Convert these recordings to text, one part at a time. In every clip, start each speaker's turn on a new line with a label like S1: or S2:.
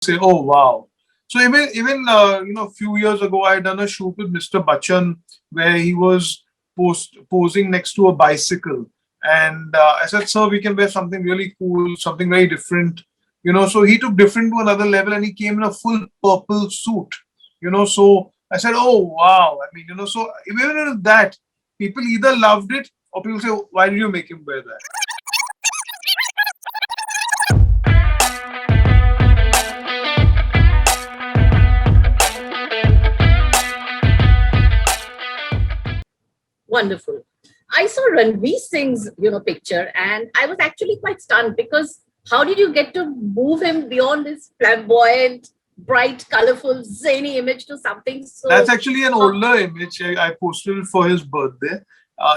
S1: say, "Oh wow!" So even a few years ago, I had done a shoot with Mr. Bachchan where he was posing next to a bicycle, and I said, "Sir, we can wear something really cool, something very different." So he took different to another level, and he came in a full purple suit. So I said, "Oh wow!" I mean, so even in that, people either loved it or people say, "Why did you make him wear that?"
S2: Wonderful. I saw Ranveer Singh's, picture, and I was actually quite stunned because how did you get to move him beyond this flamboyant, bright, colorful, zany image to something
S1: That's
S2: so?
S1: actually an older image. I posted it for his birthday.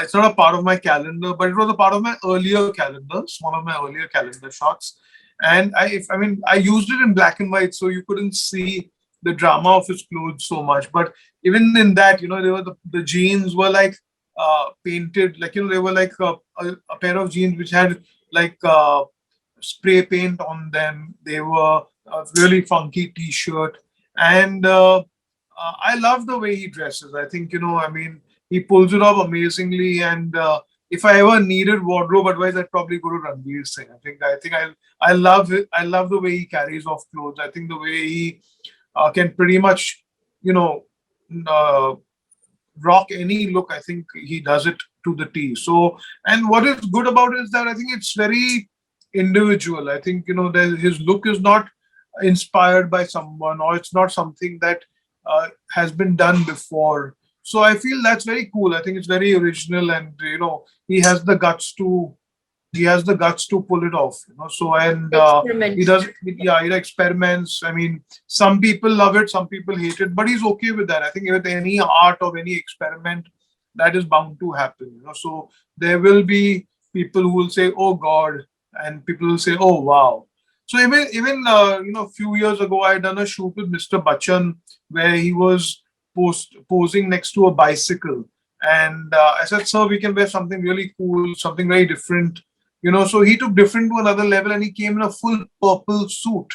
S1: It's not a part of my calendar, but it was a part of my earlier calendars, one of my earlier calendar shots. And I used it in black and white, so you couldn't see the drama of his clothes so much. But even in that, they were the jeans were like painted, like they were like a pair of jeans which had like spray paint on them. They were a really funky T-shirt, and I love the way he dresses. I think he pulls it off amazingly. And if I ever needed wardrobe advice, I'd probably go to Ranveer Singh. I love it. I love the way he carries off clothes. I think the way he can pretty much you know uh, rock any look. I think he does it to the T. So, and what is good about it is that I think it's very individual. I think his look is not inspired by someone, or it's not something that has been done before. So I feel that's very cool. I think it's very original, and he has the guts to pull it off. So, and he
S2: Experiment.
S1: does, yeah, he experiments. I mean, some people love it, some people hate it, but he's okay with that. I think with any art or any experiment, that is bound to happen. So there will be people who will say, "Oh God," and people will say, "Oh wow." So even a few years ago, I had done a shoot with Mr. Bachchan where he was posing next to a bicycle, and I said, "Sir, we can wear something really cool, something very different." So he took different to another level, and he came in a full purple suit.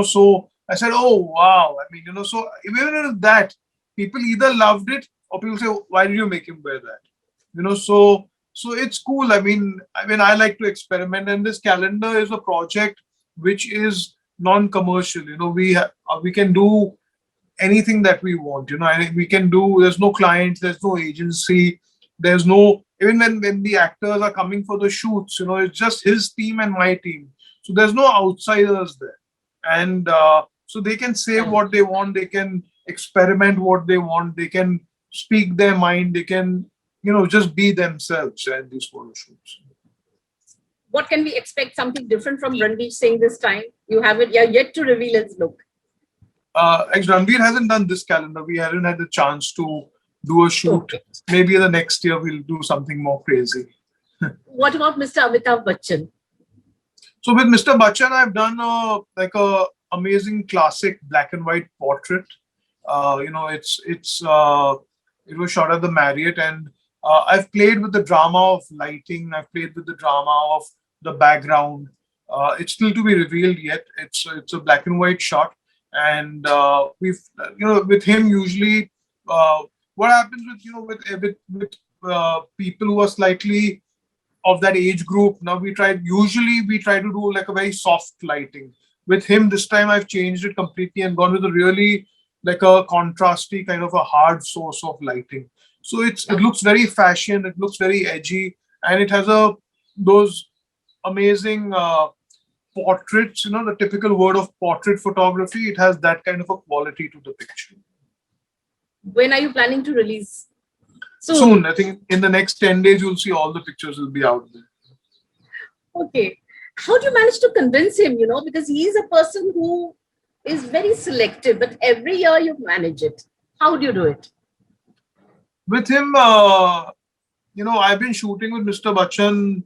S1: So I said, "Oh wow!" I mean, so even in that, people either loved it or people say, "Why did you make him wear that?" So it's cool. I mean, I like to experiment, and this calendar is a project which is non-commercial. We can do anything that we want. We can do. There's no clients. There's no agency. There's no, even when the actors are coming for the shoots. It's just his team and my team. So there's no outsiders there, and so they can say what they want. They can experiment what they want. They can speak their mind. They can just be themselves in these photo shoots.
S2: What can we expect? Something different from Ranveer Singh this time? You haven't, you're yet to reveal his look.
S1: Ranveer hasn't done this calendar. We haven't had the chance to do a shoot.
S2: Okay.
S1: Maybe the next year we'll do something more crazy.
S2: What about Mr. Amitabh Bachchan?
S1: So with Mr. Bachchan, I've done a amazing classic black and white portrait. It was shot at the Marriott, and I've played with the drama of lighting. I've played with the drama of the background. It's still to be revealed yet. It's a black and white shot, and we've with him usually what happens with people who are slightly of that age group. Now we try to do like a very soft lighting. With him this time I've changed it completely and gone with a really like a contrasty kind of a hard source of lighting. So it looks very fashion, it looks very edgy, and it has those amazing portraits, the typical word of portrait photography. It has that kind of a quality to the picture.
S2: When are you planning to release?
S1: Soon. I think in the next 10 days you'll see all the pictures will be out there.
S2: Okay. How do you manage to convince him, because he is a person who is very selective, but every year you manage it. How do you do it?
S1: With him, I've been shooting with Mr. Bachchan,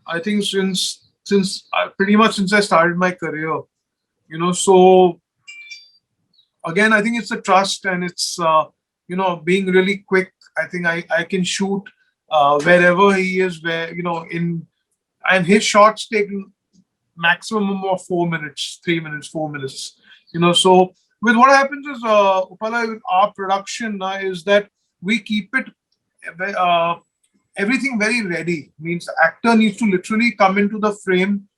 S1: I think since pretty much since I started my career. So again, I think it's the trust, and it's being really quick. I think I can shoot wherever he is, where and his shots take maximum of 4 minutes, 3 minutes, 4 minutes. So with what happens is, Upala, with our production is that we keep it uh, everything very ready. Means the actor needs to literally come into the frame,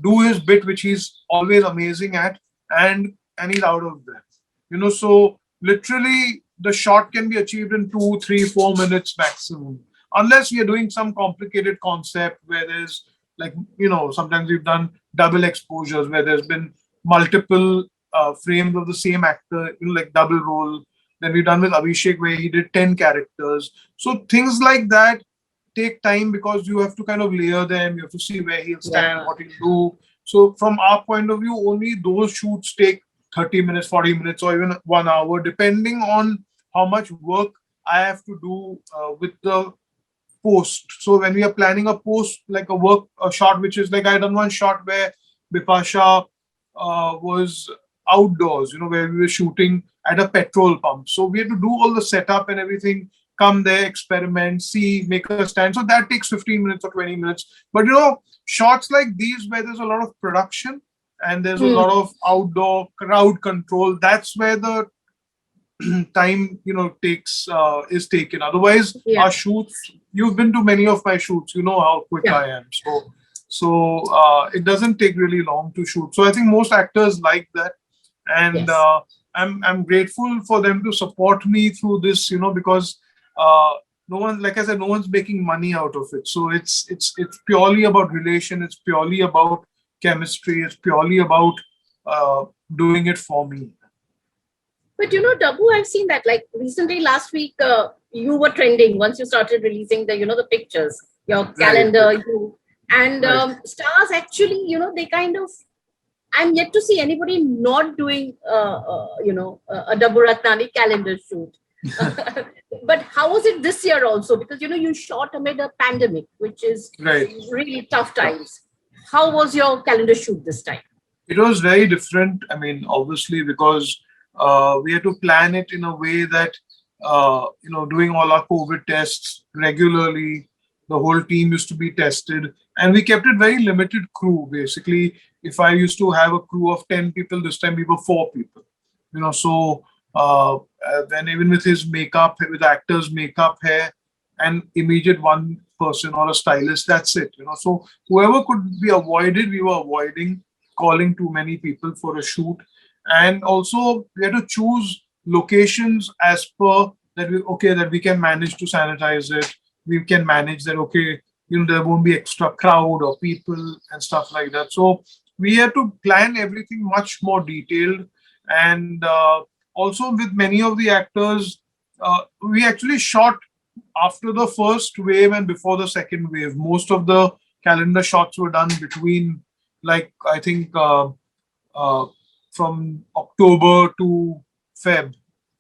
S1: do his bit, which he's always amazing at, and he's out of there. So literally the shot can be achieved in 2, 3, 4 minutes maximum, unless we are doing some complicated concept where there's, like, sometimes we've done double exposures where there's been multiple frames of the same actor, like double role. Then we've done with Abhishek where he did 10 characters. So things like that take time because you have to kind of layer them, you have to see where he'll stand,
S2: Yeah.
S1: what he'll do. So from our point of view, only those shoots take 30 minutes, 40 minutes, or even 1 hour, depending on how much work I have to do with the post. So when we are planning a post, like a shot, which is like I done one shot where Bipasha was outdoors, where we were shooting at a petrol pump. So we had to do all the setup and everything, come there, experiment, see, make a stand. So that takes 15 minutes or 20 minutes. But shots like these where there's a lot of production and there's a
S2: Hmm.
S1: lot of outdoor crowd control, that's where the time takes is taken. Otherwise
S2: Yeah.
S1: our shoots, you've been to many of my shoots, you know how quick
S2: Yeah.
S1: I am. So it doesn't take really long to shoot. So I think most actors like that. And
S2: Yes.
S1: I'm grateful for them to support me through this, because uh, no one, like I said, no one's making money out of it. So it's purely about relation, it's purely about chemistry, it's purely about uh, doing it for me.
S2: But Dabboo, I've seen that. Like recently, last week, you were trending once you started releasing the pictures, your
S1: Right,
S2: calendar, you and
S1: right.
S2: stars. Actually, they kind of. I'm yet to see anybody not doing, a Dabboo Ratnani calendar shoot. But how was it this year also? Because you shot amid a pandemic, which is
S1: Right.
S2: really tough times. How was your calendar shoot this time?
S1: It was very different. I mean, obviously, because we had to plan it in a way that, doing all our COVID tests regularly, the whole team used to be tested, and we kept it very limited crew. Basically, if I used to have a crew of 10 people, this time we were 4 people. So then even with his makeup, with actors' makeup, hair, and immediate one person or a stylist, that's it. So whoever could be avoided, we were avoiding calling too many people for a shoot. And also we had to choose locations as per that we can manage to sanitize it, we can manage that, okay, there won't be extra crowd or people and stuff like that. So we had to plan everything much more detailed. And also with many of the actors, we actually shot after the first wave and before the second wave. Most of the calendar shots were done between, like, I think uh, from October to Feb.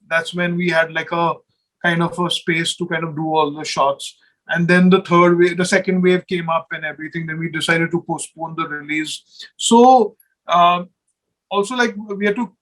S1: That's when we had like a kind of a space to kind of do all the shots. And then the second wave came up and everything. Then we decided to postpone the release. So also, like, we had to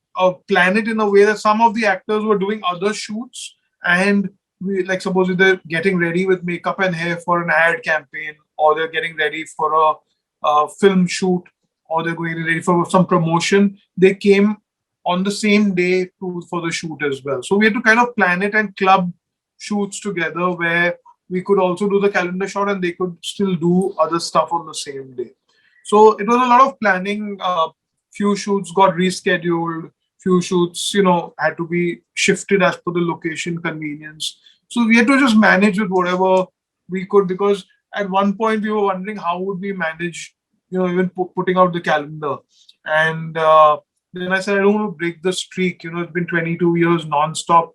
S1: plan it in a way that some of the actors were doing other shoots, and we, like, suppose they're getting ready with makeup and hair for an ad campaign, or they're getting ready for a film shoot, or they're going ready for some promotion. They came on the same day for the shoot as well. So we had to kind of plan it and club shoots together where we could also do the calendar shot and they could still do other stuff on the same day. So it was a lot of planning. Few shoots got rescheduled. Few shoots, had to be shifted as per the location convenience. So we had to just manage with whatever we could, because at one point we were wondering how would we manage, even putting out the calendar. And then I said, I don't want to break the streak. It's been 22 years non-stop.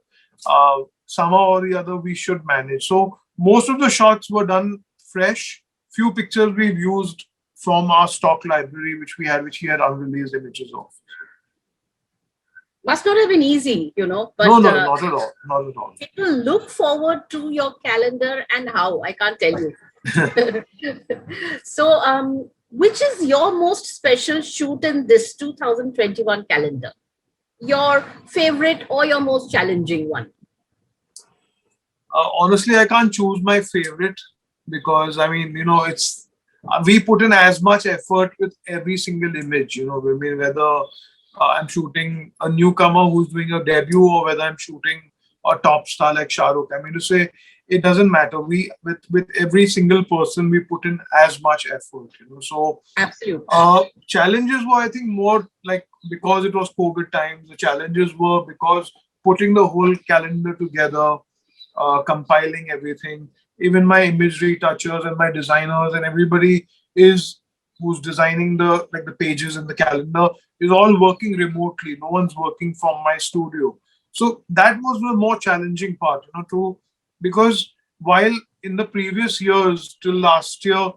S1: Somehow or the other, we should manage. So most of the shots were done fresh. Few pictures we've used from our stock library, which he had unreleased images of.
S2: Must not have been easy,
S1: No,
S2: but
S1: no, not at all. Not at all.
S2: people look forward to your calendar and how, I can't tell you. So, which is your most special shoot in this 2021 calendar? Your favorite or your most challenging one?
S1: Honestly, I can't choose my favorite because, I mean, it's we put in as much effort with every single image. I mean, whether I'm shooting a newcomer who's doing a debut, or whether I'm shooting a top star like Shah Rukh. I mean to say, it doesn't matter. We with every single person we put in as much effort. So
S2: Absolutely.
S1: challenges were, I think, more like because it was COVID times. The challenges were because putting the whole calendar together, compiling everything. Even my imagery touchers and my designers and everybody is who's designing the pages in the calendar is all working remotely. No one's working from my studio. So that was the more challenging part, to because while in the previous years till last year,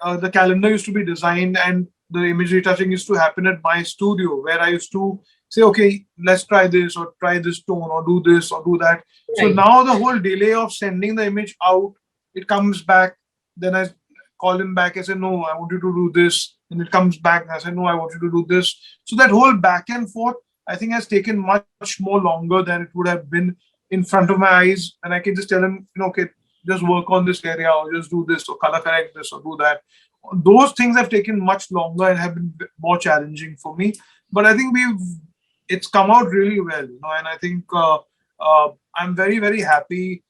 S1: the calendar used to be designed and the image retouching used to happen at my studio where I used to say, okay, let's try this or try this tone or do this or do that. So
S2: Right.
S1: now the whole delay of sending the image out, it comes back. Then I call him back. I say, no, I want you to do this. And it comes back. I say, no, I want you to do this. So that whole back and forth, I think, has taken much more longer than it would have been in front of my eyes. And I can just tell him, okay, just work on this area or just do this or color correct this or do that. Those things have taken much longer and have been more challenging for me. But I think it's come out really well, and I think I'm very, very happy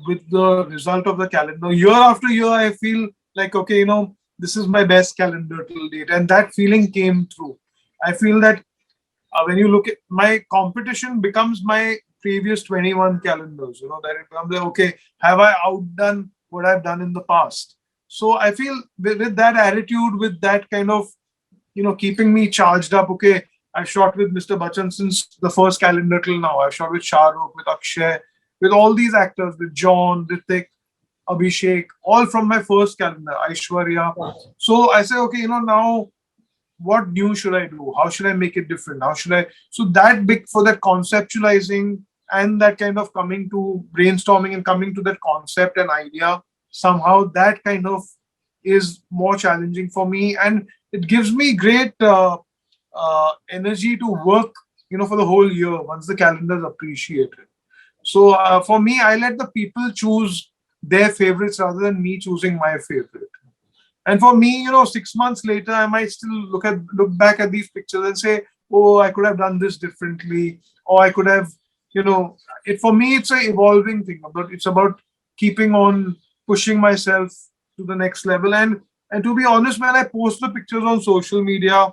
S1: with the result of the calendar. Year after year, I feel like, okay, this is my best calendar till date. And that feeling came through. I feel that when you look at my competition becomes my previous 21 calendars, that it becomes like, okay, have I outdone what I've done in the past? So I feel with that attitude, with that kind of, keeping me charged up, okay, I've shot with Mr. Bachchan since the first calendar till now. I've shot with Shah Rukh, with Akshay, with all these actors, with John, Ritik, Abhishek, all from my first calendar, Aishwarya.
S2: Wow.
S1: So I say, okay, now what new should I do? How should I make it different? How should I? So that big for that conceptualizing and that kind of coming to brainstorming and coming to that concept and idea, somehow that kind of is more challenging for me, and it gives me great energy to work, for the whole year once the calendar is appreciated. So for me, I let the people choose their favorites rather than me choosing my favorite. And for me, 6 months later, I might still look back at these pictures and say, "Oh, I could have done this differently," or I could have, it for me, it's a evolving thing. But it's about keeping on pushing myself to the next level. And to be honest, when I post the pictures on social media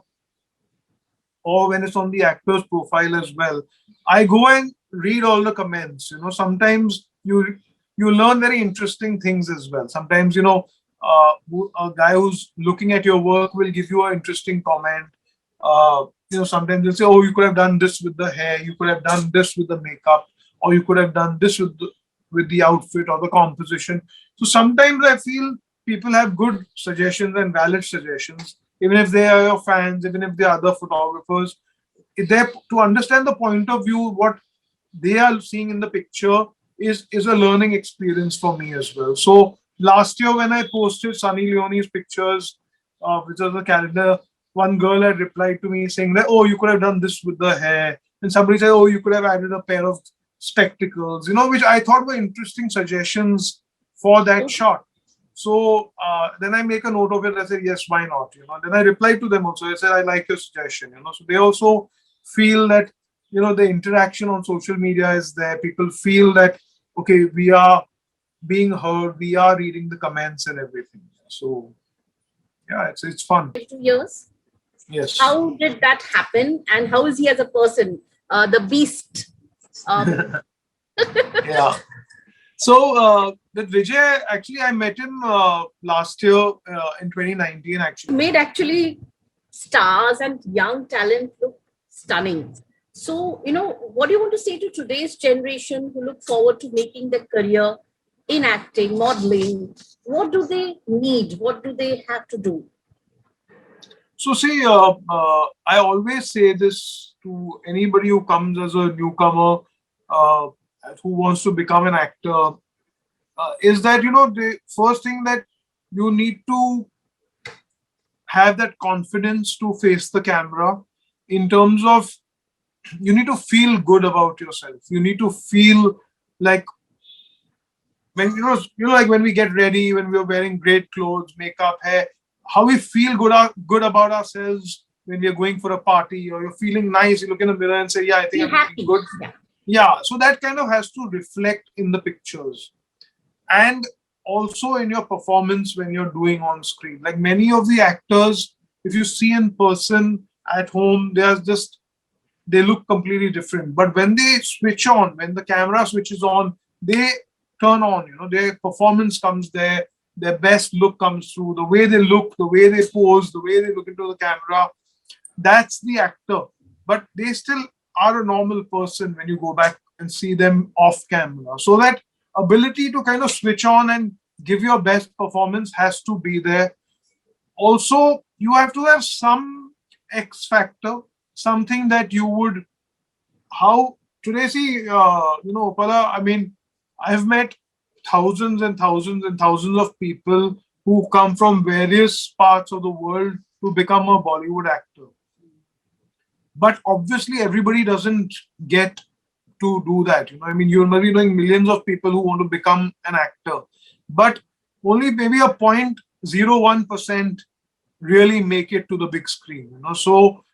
S1: or when it's on the actor's profile as well, I go and read all the comments. Sometimes you learn very interesting things as well. Sometimes, a guy who's looking at your work will give you an interesting comment. Sometimes they'll say, "Oh, you could have done this with the hair. You could have done this with the makeup, or you could have done this with the outfit or the composition." So sometimes I feel people have good suggestions and valid suggestions, even if they are your fans, even if they are other photographers. If they to understand the point of view, what they are seeing in the picture is a learning experience for me as well. So last year when I posted Sunny Leone's pictures, which was a calendar, one girl had replied to me saying that, "Oh, you could have done this with the hair," and somebody said, "Oh, you could have added a pair of spectacles," which I thought were interesting suggestions for that shot. So then I make a note of it. I said, yes, why not? Then I replied to them also. I said, I like your suggestion. So they also feel that the interaction on social media is there. People feel that, okay, we are being heard. We are reading the comments and everything. So yeah, it's fun.
S2: 2 years.
S1: Yes.
S2: How did that happen? And how is he as a person? The beast. Um,
S1: Yeah. So with Vijay, actually, I met him last year in 2019. Actually,
S2: made actually stars and young talent look stunning. So, what do you want to say to today's generation who look forward to making their career in acting, modeling? What do they need? What do they have to do?
S1: so see, I always say this to anybody who comes as a newcomer, uh, who wants to become an actor, is that the first thing that you need to have that confidence to face the camera, in terms of you need to feel good about yourself. You need to feel like when like when we get ready, when we're wearing great clothes, makeup, hair, how we feel good about ourselves. when you're going for a party or you're feeling nice, you look in the mirror and say, yeah, I think
S2: Be
S1: I'm looking
S2: happy.
S1: good.
S2: Yeah.
S1: Yeah, so that kind of has to reflect in the pictures and also in your performance when you're doing on screen. Like many of the actors, if you see in person at home, they look completely different. But when they switch on, when the camera switches on, they turn on, their performance comes there, their best look comes through, the way they look, the way they pose, the way they look into the camera. That's the actor. But they still are a normal person when you go back and see them off camera. So that ability to kind of switch on and give your best performance has to be there. Also, you have to have some X factor, something that you would, how today, see, Upala, I mean, I've met thousands and thousands and thousands of people who come from various parts of the world to become a Bollywood actor. But obviously, everybody doesn't get to do that. I mean, you're maybe knowing millions of people who want to become an actor, but only maybe a 0.01% really make it to the big screen. So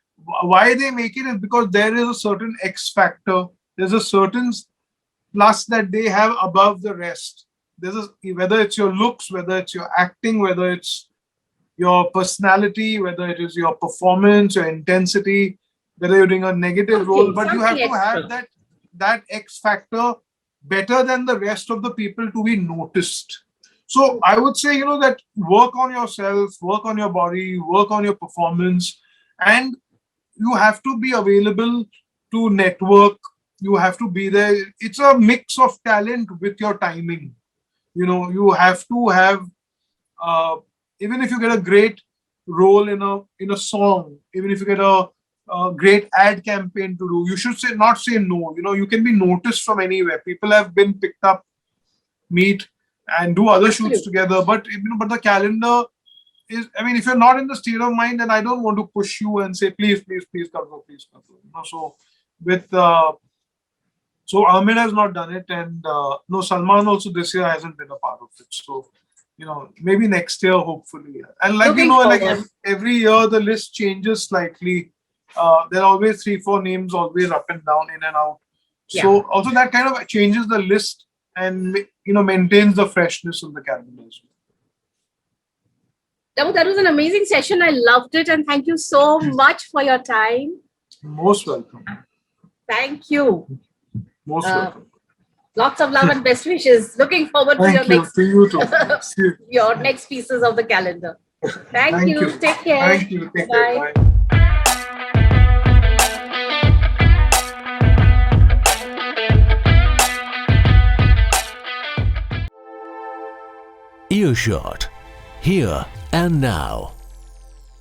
S1: why they make it is because there is a certain X factor. There's a certain plus that they have above the rest. Whether it's your looks, whether it's your acting, whether it's your personality, whether it is your performance, your intensity, whether you're doing a negative role, but you have to have that X factor better than the rest of the people to be noticed. So I would say, that work on yourself, work on your body, work on your performance, and you have to be available to network. You have to be there. It's a mix of talent with your timing. You have to have, even if you get a great role in a song, even if you get a great ad campaign to do, you should not say no. You can be noticed from anywhere. People have been picked up, meet and do other shoots together. But but the calendar is, I mean, if you're not in the state of mind, then I don't want to push you and say, please, please, please come, please come. So with so Ahmed has not done it, and no, Salman also this year hasn't been a part of it. So maybe next year, hopefully. And like every year the list changes slightly. There are always 3-4 names always up and down, in and out. So also that kind of changes the list and maintains the freshness of the calendars.
S2: Dabboo, that was an amazing session. I loved it, and thank you so much for your time.
S1: Most welcome.
S2: Thank you.
S1: Most welcome.
S2: Lots of love and best wishes. Looking forward to your next your next pieces of the calendar. Thank you. Take care.
S1: Thank you. Take care. Bye.
S3: Earshot, here and now.